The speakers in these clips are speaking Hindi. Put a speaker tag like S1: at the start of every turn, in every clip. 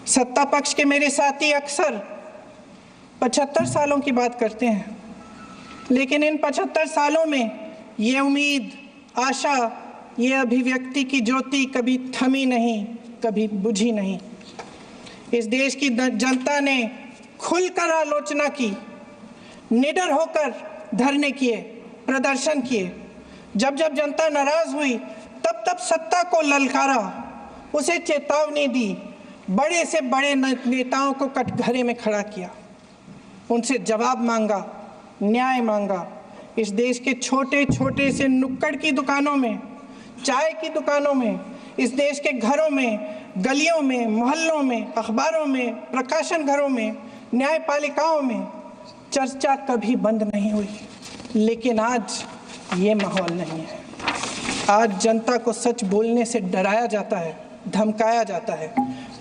S1: सत्ता पक्ष के मेरे साथी अक्सर 75 सालों की बात करते हैं, लेकिन इन 75 सालों में ये उम्मीद, आशा, ये अभिव्यक्ति की ज्योति कभी थमी नहीं, कभी बुझी नहीं। इस देश की जनता ने खुलकर आलोचना की, निडर होकर धरने किए, प्रदर्शन किए। जब जब जनता नाराज हुई तब तब सत्ता को ललकारा, उसे चेतावनी दी, बड़े से बड़े नेताओं को कटघरे में खड़ा किया, उनसे जवाब मांगा, न्याय मांगा। इस देश के छोटे छोटे से नुक्कड़ की दुकानों में, चाय की दुकानों में, इस देश के घरों में, गलियों में, मोहल्लों में, अखबारों में, प्रकाशन घरों में, न्यायपालिकाओं में चर्चा कभी बंद नहीं हुई। लेकिन आज ये माहौल नहीं है। आज जनता को सच बोलने से डराया जाता है, धमकाया जाता है।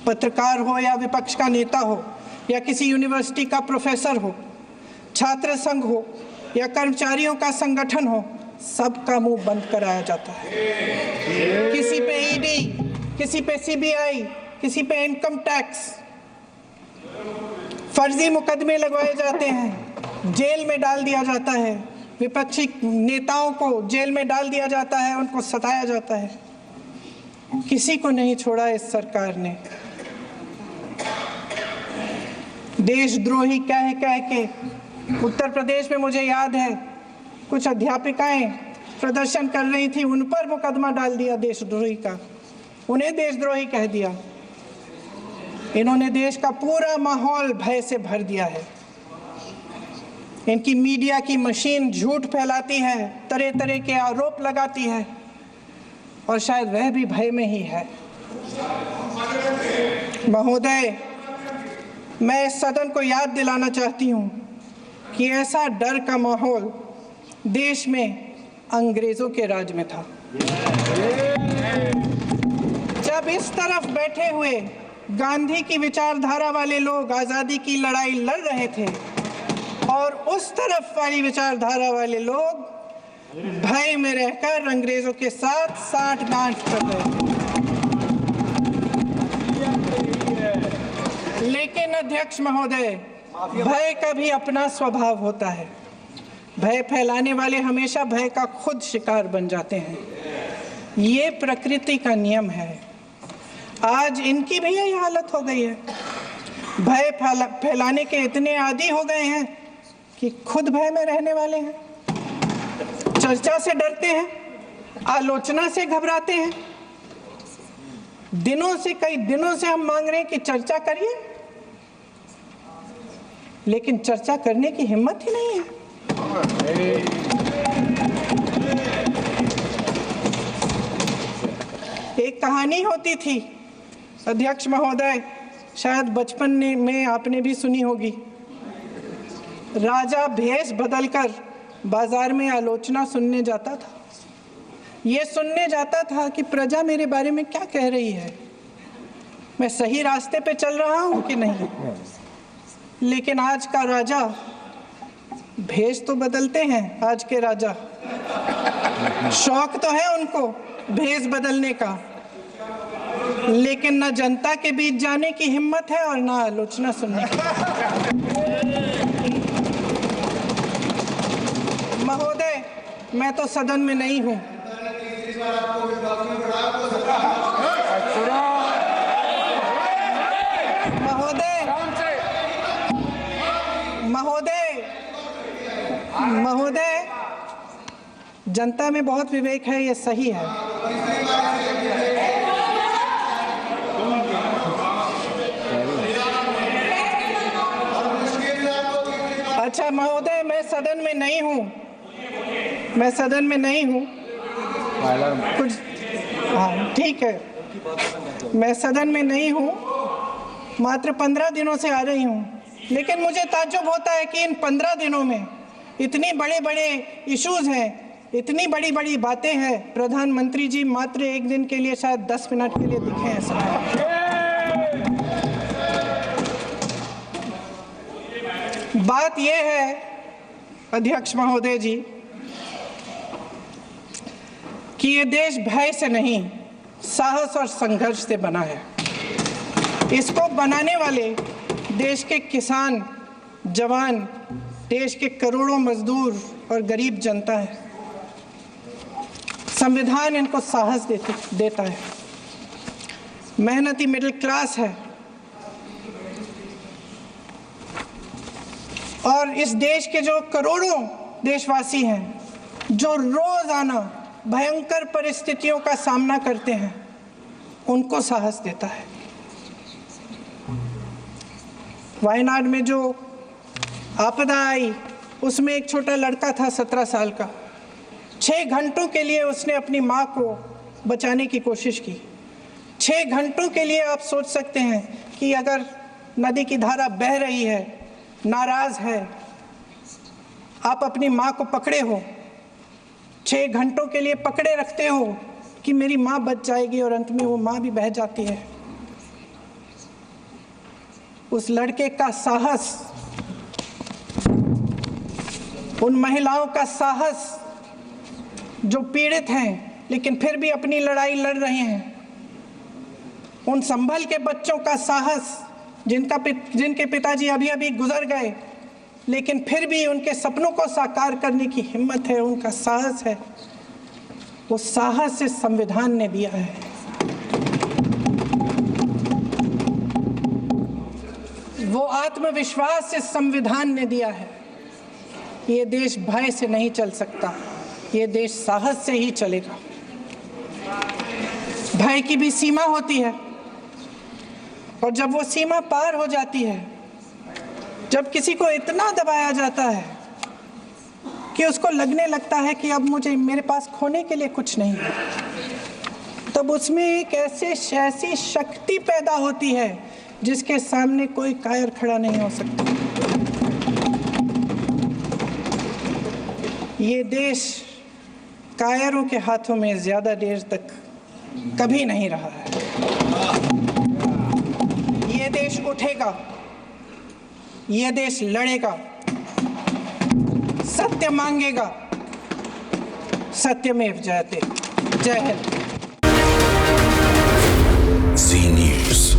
S1: पत्रकार हो या विपक्ष का नेता हो या किसी यूनिवर्सिटी का प्रोफेसर हो, छात्र संघ हो या कर्मचारियों का संगठन हो, सबका मुंह बंद कराया जाता है। किसी पे ईडी, किसी पे सीबीआई, किसी पे इनकम टैक्स, फर्जी मुकदमे लगवाए जाते हैं, जेल में डाल दिया जाता है, विपक्षी नेताओं को जेल में डाल दिया जाता है, उनको सताया जाता है। किसी को नहीं छोड़ा इस सरकार ने। देशद्रोही कह के उत्तर प्रदेश में मुझे याद है कुछ अध्यापिकाएं प्रदर्शन कर रही थी, उन पर मुकदमा डाल दिया देशद्रोही का, उन्हें देशद्रोही कह दिया। इन्होंने देश का पूरा माहौल भय से भर दिया है। इनकी मीडिया की मशीन झूठ फैलाती है, तरह तरह के आरोप लगाती है, और शायद वह भी भय में ही है। महोदय, मैं इस सदन को याद दिलाना चाहती हूँ कि ऐसा डर का माहौल देश में अंग्रेजों के राज में था। जब इस तरफ बैठे हुए गांधी की विचारधारा वाले लोग आज़ादी की लड़ाई लड़ रहे थे और उस तरफ वाली विचारधारा वाले लोग भय में रहकर अंग्रेजों के साथ साठ-गांठ कर रहे थे। लेकिन अध्यक्ष महोदय, भय का भी अपना स्वभाव होता है। भय फैलाने वाले हमेशा भय का खुद शिकार बन जाते हैं। ये प्रकृति का नियम है। आज इनकी भी यही हालत हो गई है। भय फैलाने के इतने आदी हो गए हैं कि खुद भय में रहने वाले हैं। चर्चा से डरते हैं, आलोचना से घबराते हैं। कई दिनों से हम मांग रहे हैं कि चर्चा करिए, लेकिन चर्चा करने की हिम्मत ही नहीं है। एक कहानी होती थी अध्यक्ष महोदय, शायद बचपन में आपने भी सुनी होगी। राजा भेष बदलकर बाजार में आलोचना सुनने जाता था। ये सुनने जाता था कि प्रजा मेरे बारे में क्या कह रही है, मैं सही रास्ते पे चल रहा हूँ कि नहीं। लेकिन आज का राजा, भेष तो बदलते हैं आज के राजा, शौक तो है उनको भेष बदलने का, लेकिन न जनता के बीच जाने की हिम्मत है और न आलोचना सुनने की। महोदय, मैं तो सदन में नहीं हूँ। महोदय, जनता में बहुत विवेक है, ये सही है। अच्छा महोदय, मैं सदन में नहीं हूँ, कुछ हाँ ठीक है, मैं सदन में नहीं हूँ, मात्र 15 दिनों से आ रही हूँ। लेकिन मुझे ताज्जुब होता है कि इन 15 दिनों में इतनी बड़े इश्यूज हैं, इतनी बड़ी बातें हैं, प्रधानमंत्री जी मात्र एक दिन के लिए शायद 10 मिनट के लिए दिखे हैं सर। बात यह है अध्यक्ष महोदय जी कि ये देश भय से नहीं, साहस और संघर्ष से बना है। इसको बनाने वाले देश के किसान, जवान, देश के करोड़ों मजदूर और गरीब जनता है। संविधान इनको साहस देता है। मेहनती मिडिल क्लास है और इस देश के जो करोड़ों देशवासी हैं, जो रोजाना भयंकर परिस्थितियों का सामना करते हैं, उनको साहस देता है। वायनाड में जो आपदा आई, उसमें एक छोटा लड़का था 17 साल का। 6 घंटों के लिए उसने अपनी माँ को बचाने की कोशिश की। 6 घंटों के लिए आप सोच सकते हैं कि अगर नदी की धारा बह रही है, नाराज है, आप अपनी माँ को पकड़े हो, 6 घंटों के लिए पकड़े रखते हो कि मेरी माँ बच जाएगी और अंत में वो माँ भी बह जाती है। उस लड़के का साहस, उन महिलाओं का साहस जो पीड़ित हैं लेकिन फिर भी अपनी लड़ाई लड़ रहे हैं, उन संभल के बच्चों का साहस जिनके पिताजी अभी अभी गुजर गए लेकिन फिर भी उनके सपनों को साकार करने की हिम्मत है, उनका साहस है, वो साहस इस संविधान ने दिया है। वो आत्मविश्वास इस संविधान ने दिया है। ये देश भय से नहीं चल सकता, ये देश साहस से ही चलेगा। भय की भी सीमा होती है और जब वो सीमा पार हो जाती है, जब किसी को इतना दबाया जाता है कि उसको लगने लगता है कि अब मेरे पास खोने के लिए कुछ नहीं है, तब उसमें एक ऐसी शक्ति पैदा होती है जिसके सामने कोई कायर खड़ा नहीं हो सकता। ये देश कायरों के हाथों में ज्यादा देर तक कभी नहीं रहा है। ये देश उठेगा, ये देश लड़ेगा, सत्य मांगेगा, सत्यमेव जयते। जय हिंद।
S2: जी न्यूज़।